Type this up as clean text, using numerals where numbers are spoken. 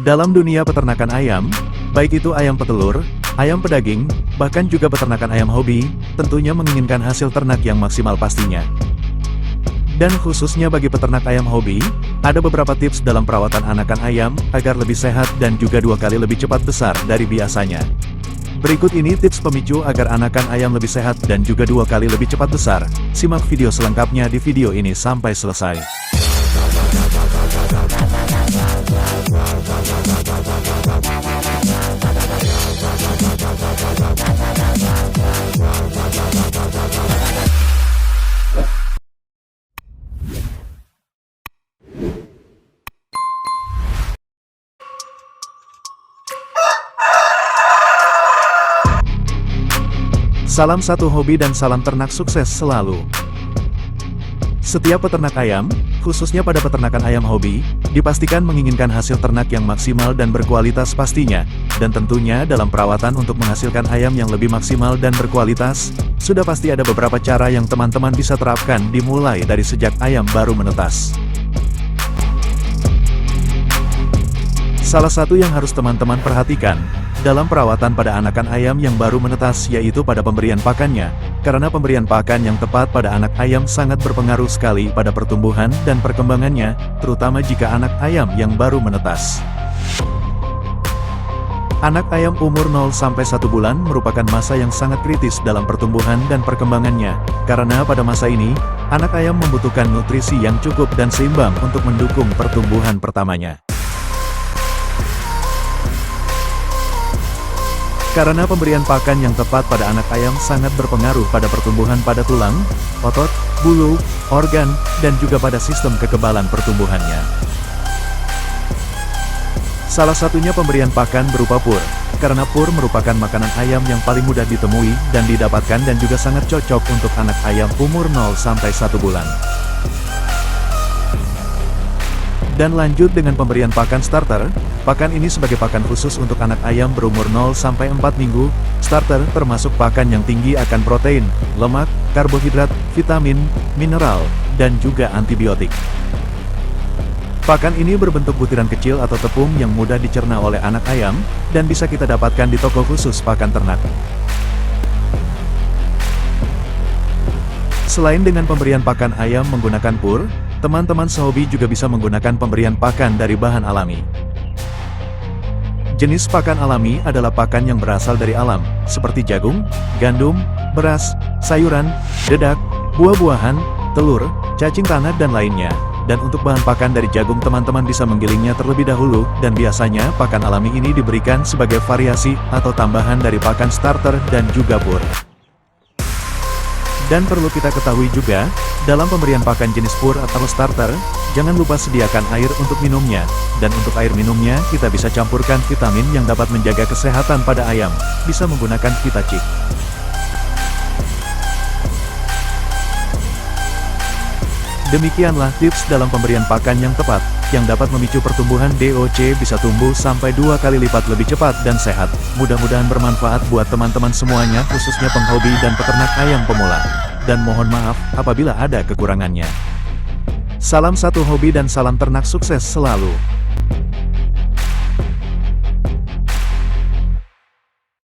Dalam dunia peternakan ayam, baik itu ayam petelur, ayam pedaging, bahkan juga peternakan ayam hobi, tentunya menginginkan hasil ternak yang maksimal pastinya. Dan khususnya bagi peternak ayam hobi, ada beberapa tips dalam perawatan anakan ayam, agar lebih sehat dan juga 2 kali lebih cepat besar dari biasanya. Berikut ini tips pemicu agar anakan ayam lebih sehat dan juga 2 kali lebih cepat besar. Simak video selengkapnya di video ini sampai selesai. Salam satu hobi dan salam ternak sukses selalu. Setiap peternak ayam, khususnya pada peternakan ayam hobi, dipastikan menginginkan hasil ternak yang maksimal dan berkualitas pastinya, dan tentunya dalam perawatan untuk menghasilkan ayam yang lebih maksimal dan berkualitas, sudah pasti ada beberapa cara yang teman-teman bisa terapkan dimulai dari sejak ayam baru menetas. Salah satu yang harus teman-teman perhatikan dalam perawatan pada anakan ayam yang baru menetas yaitu pada pemberian pakannya, karena pemberian pakan yang tepat pada anak ayam sangat berpengaruh sekali pada pertumbuhan dan perkembangannya, terutama jika anak ayam yang baru menetas. Anak ayam umur 0-1 bulan merupakan masa yang sangat kritis dalam pertumbuhan dan perkembangannya, karena pada masa ini, anak ayam membutuhkan nutrisi yang cukup dan seimbang untuk mendukung pertumbuhan pertamanya. Karena pemberian pakan yang tepat pada anak ayam sangat berpengaruh pada pertumbuhan pada tulang, otot, bulu, organ, dan juga pada sistem kekebalan pertumbuhannya. Salah satunya pemberian pakan berupa pur, karena pur merupakan makanan ayam yang paling mudah ditemui dan didapatkan dan juga sangat cocok untuk anak ayam umur 0-1 bulan. Dan lanjut dengan pemberian pakan starter. Pakan ini sebagai pakan khusus untuk anak ayam berumur 0-4 minggu. Starter termasuk pakan yang tinggi akan protein, lemak, karbohidrat, vitamin, mineral, dan juga antibiotik. Pakan ini berbentuk butiran kecil atau tepung yang mudah dicerna oleh anak ayam, dan bisa kita dapatkan di toko khusus pakan ternak. Selain dengan pemberian pakan ayam menggunakan pur, teman-teman sehobi juga bisa menggunakan pemberian pakan dari bahan alami. Jenis pakan alami adalah pakan yang berasal dari alam, seperti jagung, gandum, beras, sayuran, dedak, buah-buahan, telur, cacing tanah dan lainnya. Dan untuk bahan pakan dari jagung teman-teman bisa menggilingnya terlebih dahulu, dan biasanya pakan alami ini diberikan sebagai variasi atau tambahan dari pakan starter dan juga pur. Dan perlu kita ketahui juga, dalam pemberian pakan jenis pur atau starter, jangan lupa sediakan air untuk minumnya, dan untuk air minumnya kita bisa campurkan vitamin yang dapat menjaga kesehatan pada ayam, bisa menggunakan Vitacik. Demikianlah tips dalam pemberian pakan yang tepat, yang dapat memicu pertumbuhan DOC bisa tumbuh sampai 2 kali lipat lebih cepat dan sehat. Mudah-mudahan bermanfaat buat teman-teman semuanya, khususnya penghobi dan peternak ayam pemula. Dan mohon maaf apabila ada kekurangannya. Salam satu hobi dan salam ternak sukses selalu.